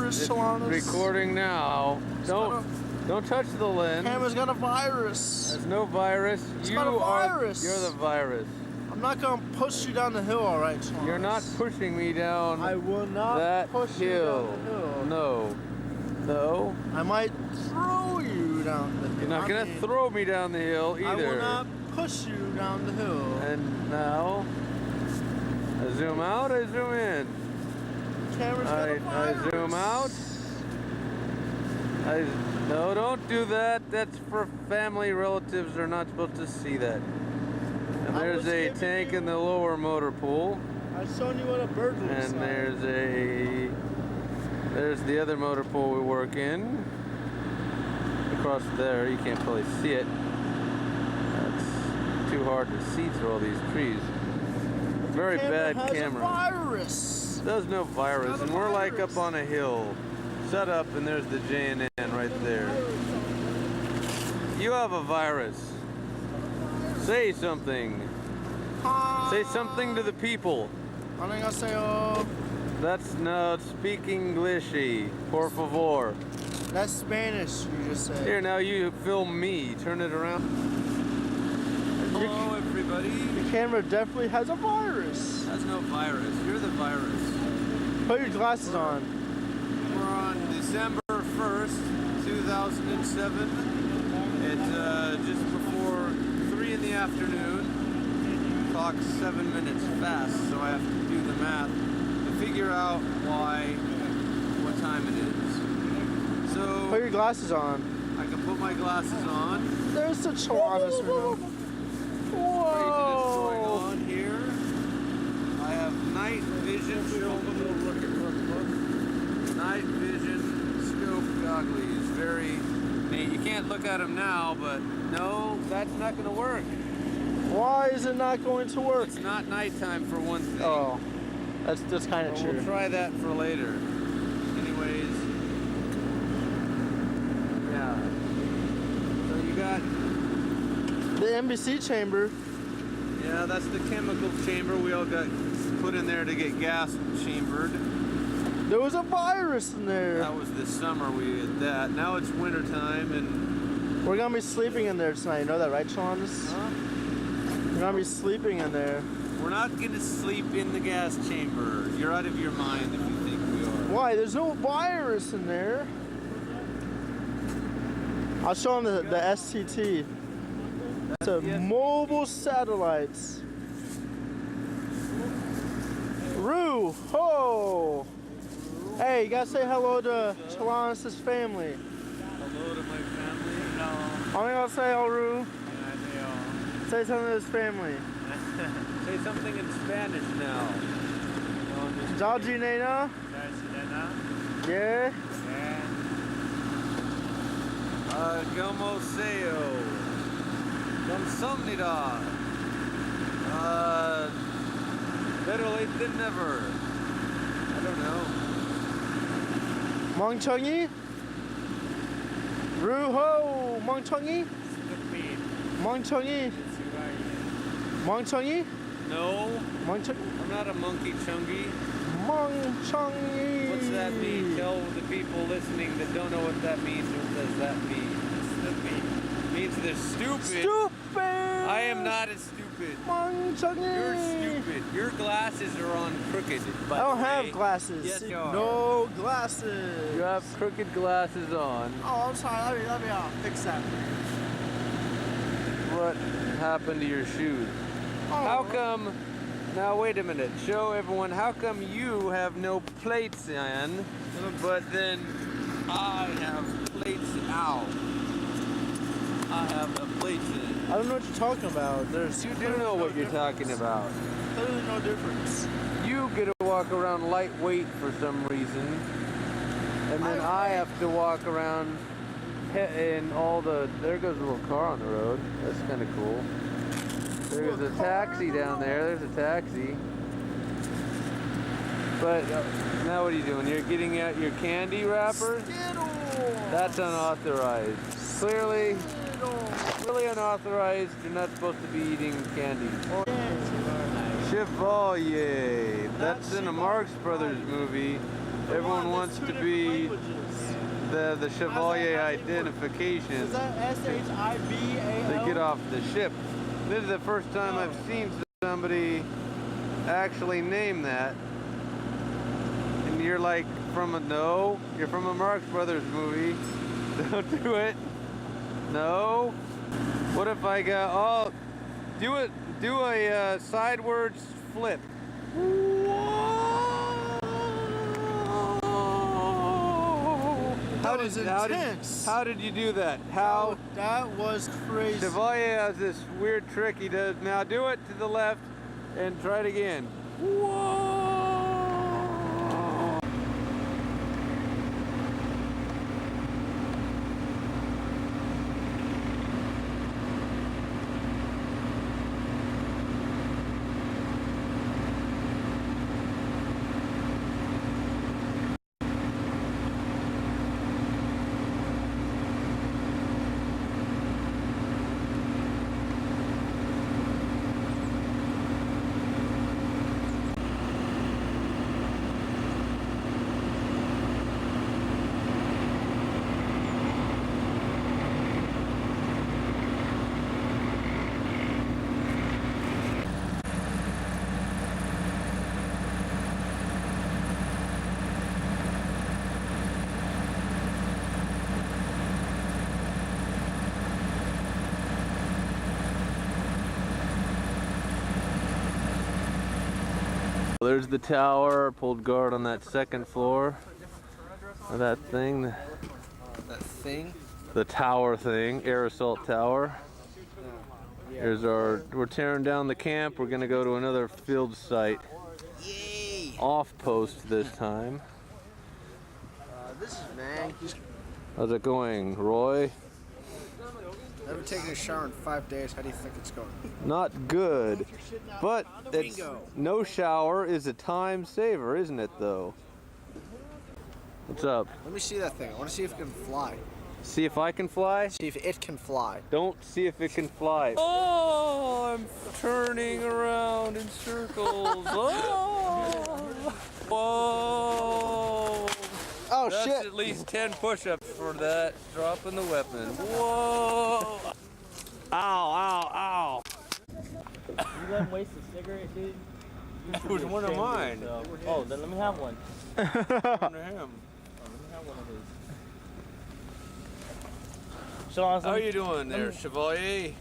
virus, Shalana. Recording now. Don't touch the lens. Camera's got a virus. There's no virus. It's got a virus. You're the virus. I'm not gonna push you down the hill, all right, Shalana. You're not pushing me down. I will not that push hill. you down the hill. No. No. I might throw you down the hill. You're not gonna throw me down the hill either. I will not push you down the hill. And now, I zoom out, I zoom in. Camera's got a virus. I zoom out. No, don't do that. That's for family relatives. They're not supposed to see that. And there's a tank in the lower motor pool. I've shown you what a bird looks like. And there's the other motor pool we work in. Across there, you can't probably see it. That's too hard to see through all these trees. Very bad camera. A virus. There's no virus, and we're like up on a hill. Shut up, and there's the JNN right there. You have a virus. Say something. Say something to the people. That's speak Englishy, por favor. That's Spanish, you just said. Here, now you film me. Turn it around. Hello, everybody. The camera definitely has a virus. That's no virus. You're the virus. Put your glasses on. We're on December 1st, 2007. It's just before 3 in the afternoon. Clock's 7 minutes fast, so I have to do the math to figure out what time it is. So put your glasses on. I can put my glasses on. There's the Chalana's room. Whoa! Craziness going on here. I have night vision. Night vision scope goggles. Very neat. You can't look at them now, but no, that's not going to work. Why is it not going to work? It's not nighttime for one thing. Oh, that's kind of true. We'll try that for later. Anyways, yeah. So you got the NBC chamber. Yeah, that's the chemical chamber we all got put in there to get gas chambered. There was a virus in there. That was this summer we did that. Now it's winter time and we're gonna be sleeping in there tonight. You know that, right, Chalana? Huh? We're gonna be sleeping in there. We're not gonna sleep in the gas chamber. You're out of your mind if you think we are. Why? There's no virus in there. I'll show them the STT. It's a mobile satellites. Roo ho! Hey, you gotta say hello to Chalana's family. Hello to my family. No. I'm gonna say hello, Roo. Say something to his family. Say something in Spanish now. Jaji Nena. Yeah. Como seo. Kamsamnida. Better late than never. I don't know. Mongchongi. Ruho. Mongchongi. Mongchongi. Mongchongi? No. Mongchongi? I'm not a monkey chungy. Mongchongi. What's that mean? Tell the people listening that don't know what that means. What does that mean? It means they're stupid. Stupid! I am not as stupid. Mongchongi. You're stupid. Your glasses are on crooked. I don't have glasses. Yes, you are. No glasses. You have crooked glasses on. Oh, I'm sorry. Let me fix that. What happened to your shoes? How come, now wait a minute, show everyone, how come you have no plates in, but then I have plates out? I have the plates in. I don't know what you're talking about. You do know what you're talking about. There's no difference. You get to walk around lightweight for some reason, and then I have to walk around in all the, there goes a little car on the road. That's kind of cool. There's a taxi down there. There's a taxi. But now what are you doing? You're getting out your candy wrappers? That's unauthorized. Clearly unauthorized. You're not supposed to be eating candy. Chevalier. That's in a Marx Brothers movie. Everyone wants to be the Chevalier identification. Is that S-H-I-V-A-L? They get off the ship. This is the first time I've seen somebody actually name that. And you're like, you're from a Marx Brothers movie. Don't do it. No. What if I go, do a sidewards flip. That was intense. How did you do that? How? That was crazy. Chevalier has this weird trick he does. Now do it to the left and try it again. Whoa! There's the tower. Pulled guard on that second floor of that thing. That thing? The tower thing, air assault tower. We're tearing down the camp. We're gonna go to another field site. Yay! Off post this time. This is Mag. How's it going, Roy? I haven't taken a shower in 5 days. How do you think it's going? Not good, but no shower is a time saver, isn't it though? What's up? Let me see that thing. I want to see if it can fly. See if I can fly? See if it can fly. Don't see if it can fly. Oh, I'm turning around in circles. Oh. Whoa. Oh, That's shit. at least 10 push-ups for that. Dropping the weapon. Whoa. Ow, ow, ow. You let him waste a cigarette, dude? That was one of mine. Oh, then let me have one. One to him. Let me have one of his. How are you doing there, Chevalier?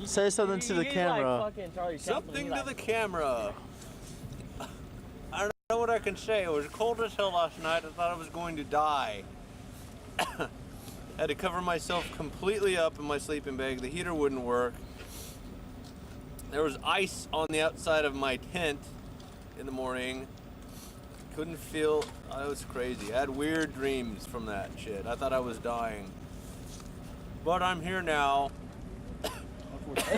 Say something to the camera. Like fucking Charlie Chaplin. Something to the camera. I don't know what I can say. It was cold as hell last night. I thought I was going to die. Had to cover myself completely up in my sleeping bag. The heater wouldn't work. There was ice on the outside of my tent in the morning. Couldn't feel, it was crazy. I had weird dreams from that shit. I thought I was dying. But I'm here now.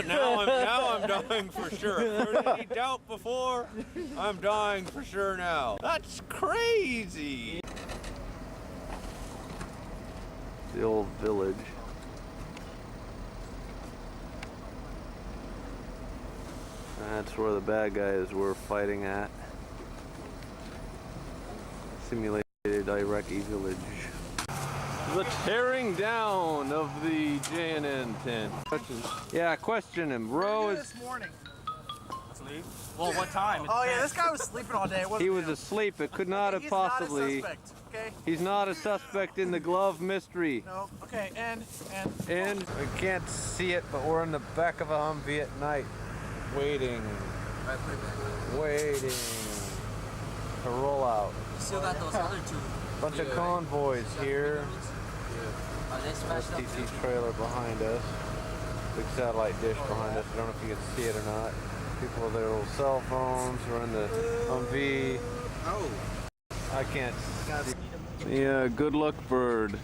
now I'm dying for sure. If there was any doubt before, I'm dying for sure now. That's crazy. The old village. That's where the bad guys were fighting at. Simulated Iraqi village. The tearing down of the JNN tent. Yeah, question him. Bro, This morning. Sleep? Well, what time? Oh yeah, this guy was sleeping all day. It wasn't he was him. asleep. It could not have He's possibly. not a suspect, okay? He's not a suspect in the glove mystery. No. Okay. And. And we can't see it, but we're in the back of a Humvee at night, waiting to roll out. You still got those other two. Bunch of convoys here. Are they smashed up? TT trailer behind us. Big satellite dish behind us. I don't know if you can see it or not. People with their little cell phones are in the Humvee. Oh. I can't see. Yeah, good luck bird.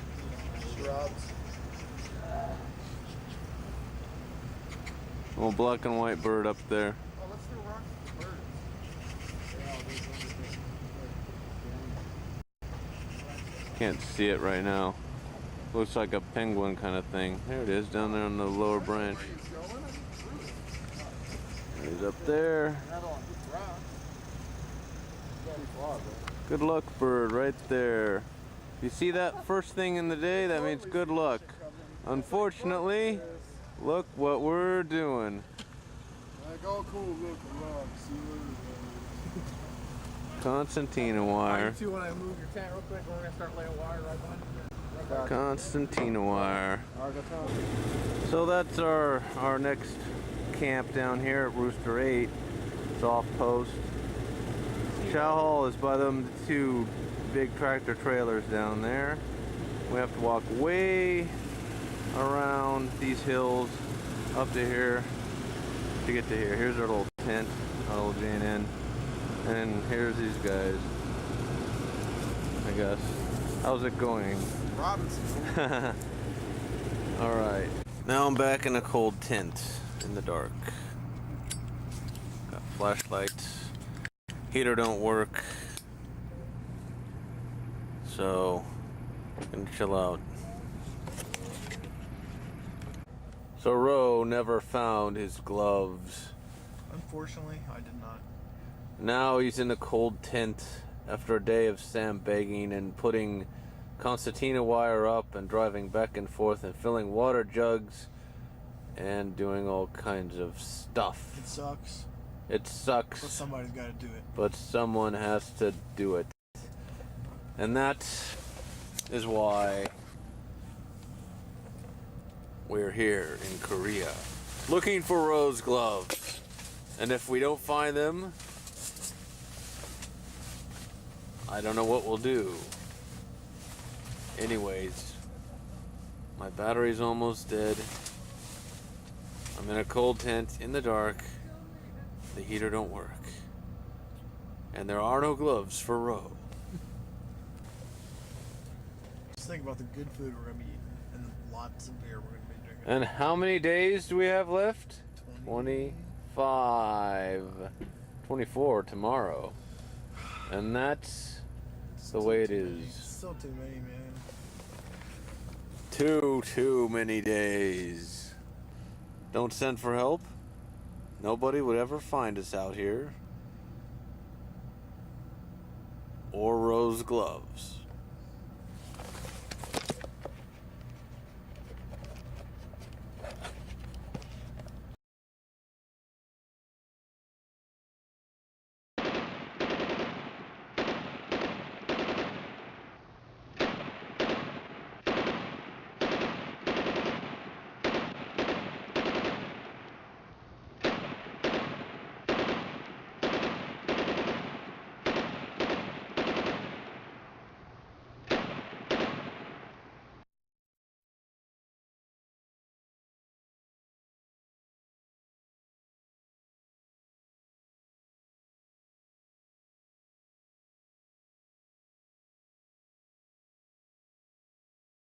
Little black and white bird up there. Can't see it right now. Looks like a penguin kind of thing. There it is, down there on the lower branch. He's up there. Good luck bird right there. You see that first thing in the day? That means good luck. Unfortunately, look what we're doing. Concertina wire. See when I move your tent real quick, we're gonna start laying wire right behind you. Concertina wire. So that's our next camp down here at Rooster 8. It's off post. Chow Hall is by them two big tractor trailers down there. We have to walk way around these hills up to here to get to here. Here's our little tent, our little J&N. And here's these guys, I guess. How's it going? Robinson. Alright. Now I'm back in a cold tent in the dark. Got flashlights. Heater don't work. So, gonna chill out. So Ro never found his gloves. Unfortunately, I did not. Now he's in a cold tent after a day of sandbagging and putting concertina wire up and driving back and forth and filling water jugs and doing all kinds of stuff. It sucks, It sucks, but somebody's got to do it. but someone has to do it. And that is why we're here in Korea looking for Ro's gloves. And if we don't find them, I don't know what we'll do. Anyways, my battery's almost dead. I'm in a cold tent in the dark. The heater don't work. And there are no gloves for Ro. Just think about the good food we're gonna be eating and lots of beer we're gonna be drinking. And how many days do we have left? 25. 24 tomorrow. And that's the way it is. Still too many, man. Too many days. Don't send for help. Nobody would ever find us out here. Or Ro's gloves.